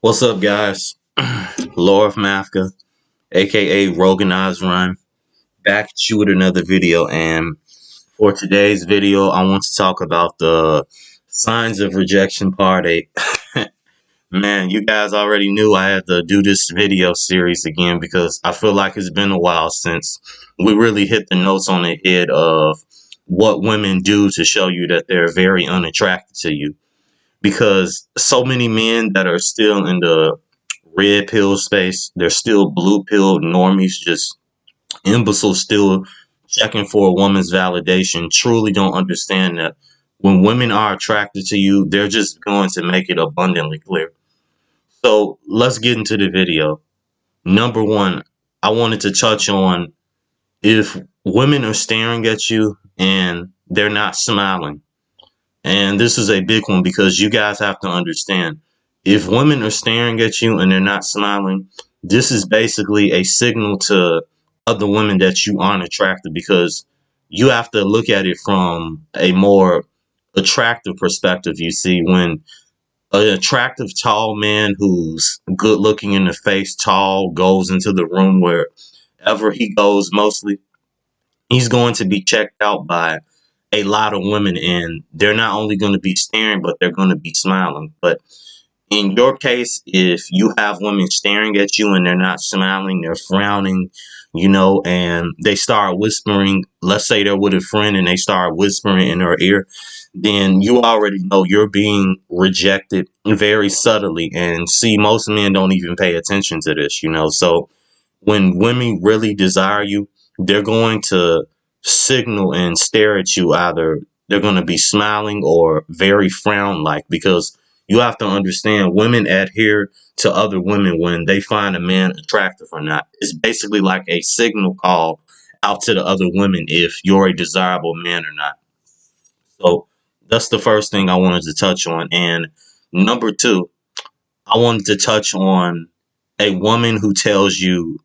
What's up, guys? Laura Mafka, aka Roganized Run, back at you with another video. And for today's video, I want to talk about the Signs of Rejection Part 8. Man, you guys already knew I had to do this video series again because I feel like it's been a while since we really hit the notes on the head of what women do to show you that they're very unattracted to you. Because so many men that are still in the red pill space, they're still blue pill normies, just imbeciles still checking for a woman's validation, truly don't understand that when women are attracted to you, they're just going to make it abundantly clear. So let's get into the video. Number one, I wanted to touch on if women are staring at you and they're not smiling. And this is a big one because you guys have to understand if women are staring at you and they're not smiling, this is basically a signal to other women that you aren't attractive because you have to look at it from a more attractive perspective. You see, when an attractive tall man who's good looking in the face, tall, goes into the room wherever he goes, mostly he's going to be checked out by a lot of women, and they're not only going to be staring, but they're going to be smiling. But in your case, if you have women staring at you and they're not smiling, they're frowning, and they start whispering, let's say they're with a friend and they start whispering in her ear, then you already know you're being rejected very subtly. And see, most men don't even pay attention to this. So when women really desire you, they're going to signal and stare at you. Either they're going to be smiling or very frown like, because you have to understand women adhere to other women when they find a man attractive or not. It's basically like a signal call out to the other women if you're a desirable man or not. So that's the first thing I wanted to touch on. And number two, I wanted to touch on a woman who tells you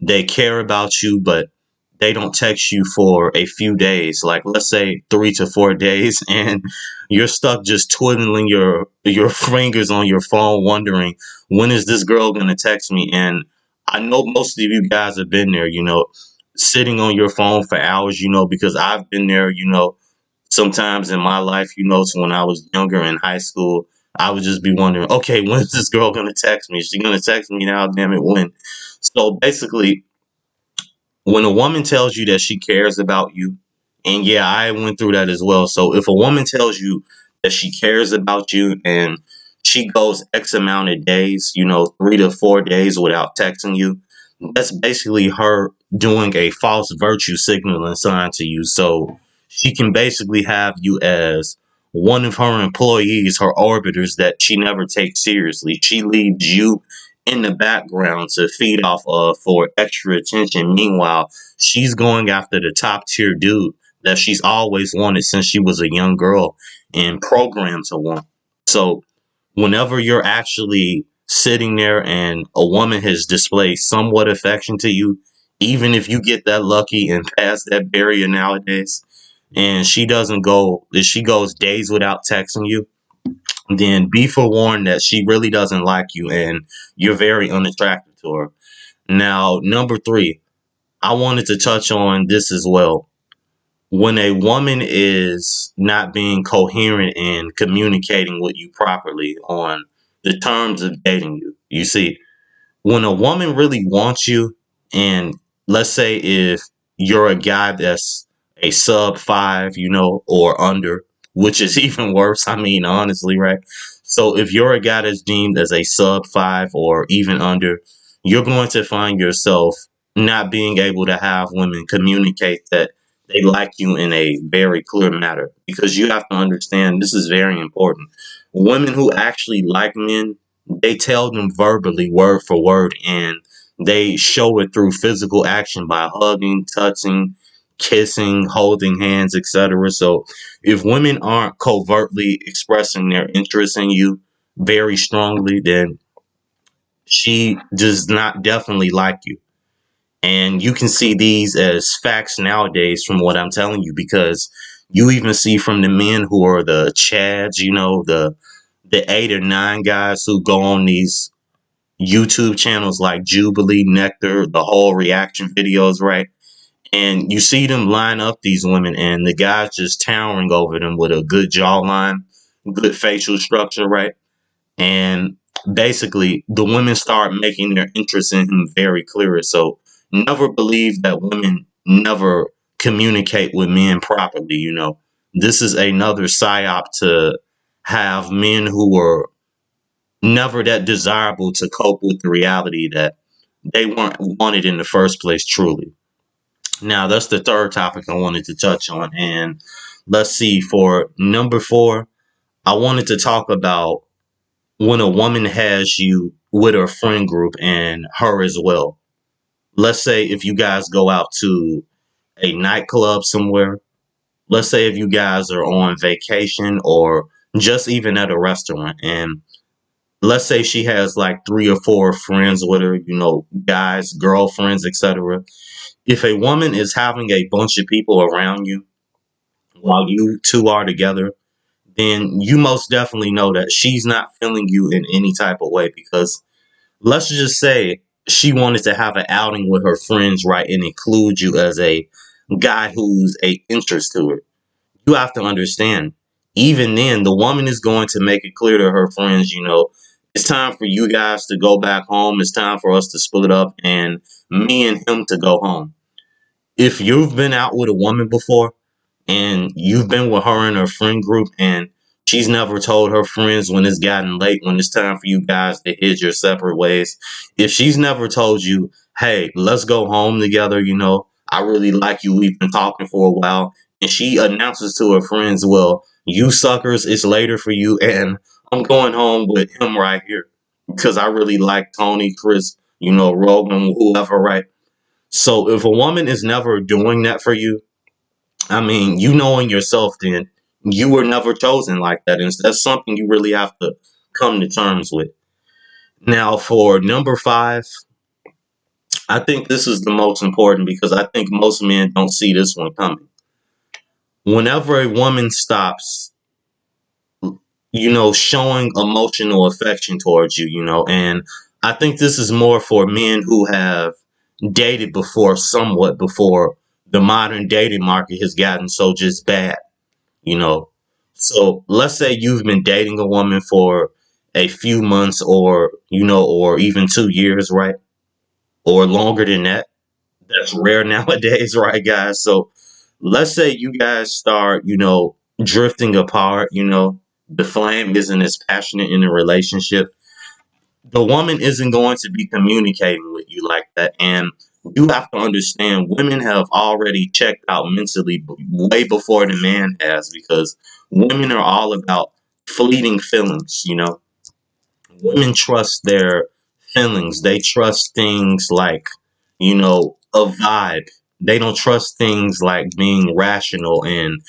they care about you, but they don't text you for a few days, like let's say 3 to 4 days, and you're stuck just twiddling your fingers on your phone, wondering when is this girl gonna text me? And I know most of you guys have been there, sitting on your phone for hours, because I've been there, sometimes in my life, so when I was younger in high school, I would just be wondering, okay, when's this girl gonna text me? Is she gonna text me now? Damn it, when? So basically, when a woman tells you that she cares about you, and yeah, I went through that as well. So if a woman tells you that she cares about you and she goes X amount of days, 3 to 4 days without texting you, that's basically her doing a false virtue signaling sign to you. So she can basically have you as one of her employees, her orbiters that she never takes seriously. She leaves you in the background to feed off of for extra attention. Meanwhile, she's going after the top tier dude that she's always wanted since she was a young girl and programmed to want. So whenever you're actually sitting there and a woman has displayed somewhat affection to you, even if you get that lucky and pass that barrier nowadays, and if she goes days without texting you, then be forewarned that she really doesn't like you and you're very unattractive to her. Now, number three, I wanted to touch on this as well. When a woman is not being coherent and communicating with you properly on the terms of dating you, you see, when a woman really wants you, and let's say if you're a guy that's a sub five, or under, which is even worse. I mean, honestly, right? So if you're a guy that's deemed as a sub five or even under, you're going to find yourself not being able to have women communicate that they like you in a very clear manner, because you have to understand this is very important. Women who actually like men, they tell them verbally, word for word, and they show it through physical action by hugging, touching, kissing, holding hands, etc. So if women aren't covertly expressing their interest in you very strongly, then she does not definitely like you. And you can see these as facts nowadays from what I'm telling you, because you even see from the men who are the chads, the 8 or 9 guys who go on these YouTube channels like Jubilee, Nectar, the whole reaction videos, right? And you see them line up these women, and the guys just towering over them with a good jawline, good facial structure, right? And basically, the women start making their interest in him very clear. So never believe that women never communicate with men properly. This is another psyop to have men who are never that desirable to cope with the reality that they weren't wanted in the first place, truly. Now, that's the third topic I wanted to touch on. And let's see, for number 4, I wanted to talk about when a woman has you with her friend group and her as well. Let's say if you guys go out to a nightclub somewhere, let's say if you guys are on vacation or just even at a restaurant, and let's say she has like 3 or 4 friends with her, guys, girlfriends, etc. If a woman is having a bunch of people around you while you two are together, then you most definitely know that she's not feeling you in any type of way, because let's just say she wanted to have an outing with her friends, right, and include you as a guy who's a interest to her. You have to understand, even then, the woman is going to make it clear to her friends, it's time for you guys to go back home. It's time for us to split up and me and him to go home. If you've been out with a woman before and you've been with her and her friend group, and she's never told her friends when it's gotten late, when it's time for you guys to hit your separate ways, if she's never told you, hey, let's go home together, I really like you, we've been talking for a while, and she announces to her friends, well, you suckers, it's later for you, and I'm going home with him right here because I really like Tony, Chris, Rogan, whoever, right? So if a woman is never doing that for you, I mean, you knowing yourself, then you were never chosen like that. And that's something you really have to come to terms with. Now, for number 5, I think this is the most important because I think most men don't see this one coming. Whenever a woman stops, showing emotional affection towards you, and I think this is more for men who have dated before, somewhat before the modern dating market has gotten so just bad. you know. So let's say you've been dating a woman for a few months, or even 2 years, right? Or longer than that. That's rare nowadays, right, guys? So let's say you guys start, drifting apart, the flame isn't as passionate in a relationship. The woman isn't going to be communicating with you like that. And you have to understand, women have already checked out mentally way before the man has, because women are all about fleeting feelings. Women trust their feelings. They trust things like, a vibe. They don't trust things like being rational and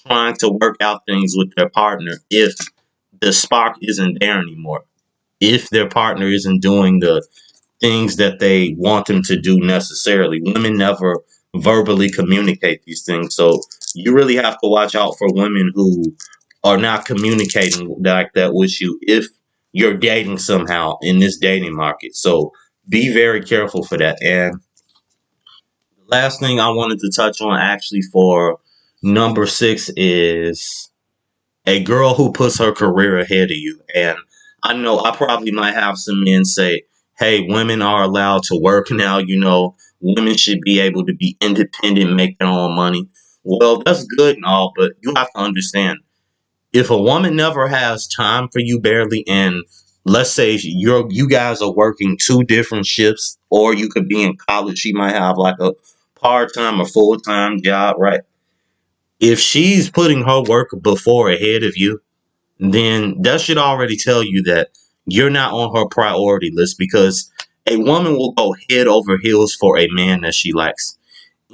trying to work out things with their partner if the spark isn't there anymore, if their partner isn't doing the things that they want them to do necessarily. Women never verbally communicate these things. So you really have to watch out for women who are not communicating like that with you if you're dating somehow in this dating market. So be very careful for that. And the last thing I wanted to touch on actually for number 6 is a girl who puts her career ahead of you. And I know I probably might have some men say, hey, women are allowed to work now, women should be able to be independent, make their own money. Well, that's good and all, but you have to understand, if a woman never has time for you barely, and let's say you guys are working 2 different shifts, or you could be in college, she might have like a part-time or full-time job, right? If she's putting her work before ahead of you, then that should already tell you that you're not on her priority list, because a woman will go head over heels for a man that she likes.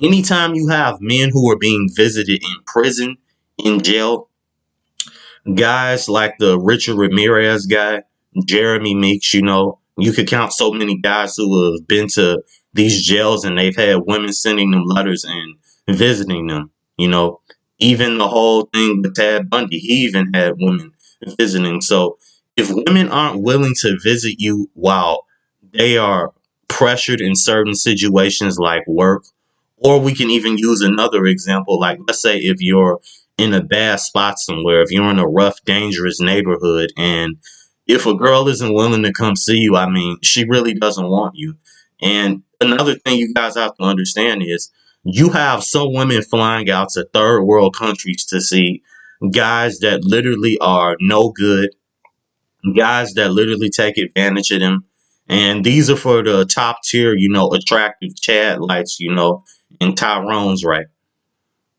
Anytime you have men who are being visited in prison, in jail, guys like the Richard Ramirez guy, Jeremy Meeks, you could count so many guys who have been to these jails and they've had women sending them letters and visiting them. Even the whole thing with Ted Bundy, he even had women visiting. So if women aren't willing to visit you while they are pressured in certain situations like work, or we can even use another example, like let's say if you're in a bad spot somewhere, if you're in a rough, dangerous neighborhood, and if a girl isn't willing to come see you, I mean, she really doesn't want you. And another thing you guys have to understand is you have some women flying out to third world countries to see guys that literally are no good, guys that literally take advantage of them. And these are for the top tier, attractive Chad lights, and Tyrone's, right?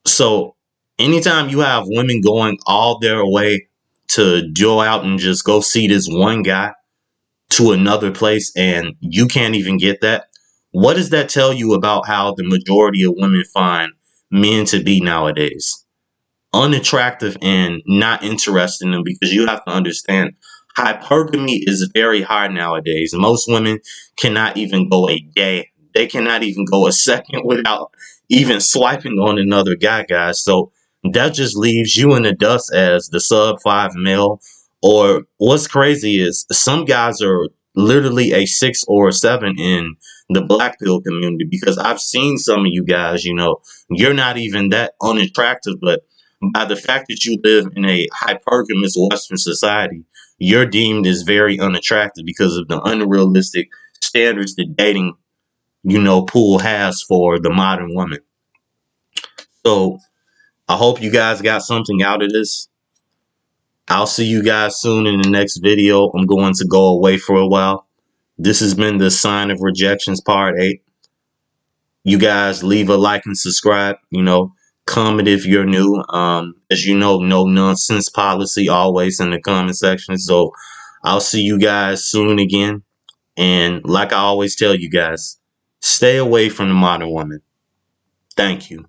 So anytime you have women going all their way to go out and just go see this one guy to another place and you can't even get that, what does that tell you about how the majority of women find men to be nowadays? Unattractive and not interested in them, because you have to understand hypergamy is very hard nowadays. Most women cannot even go a day. They cannot even go a second without even swiping on another guy, guys. So that just leaves you in the dust as the sub five male. Or what's crazy is some guys are literally a six or a seven in the black pill community, because I've seen some of you guys, you're not even that unattractive, but by the fact that you live in a hypergamous Western society, you're deemed as very unattractive because of the unrealistic standards that dating, pool has for the modern woman. So I hope you guys got something out of this. I'll see you guys soon in the next video. I'm going to go away for a while. This has been the Sign of Rejections Part 8. You guys leave a like and subscribe, comment if you're new. As you know, no nonsense policy always in the comment section. So I'll see you guys soon again. And like I always tell you guys, stay away from the modern woman. Thank you.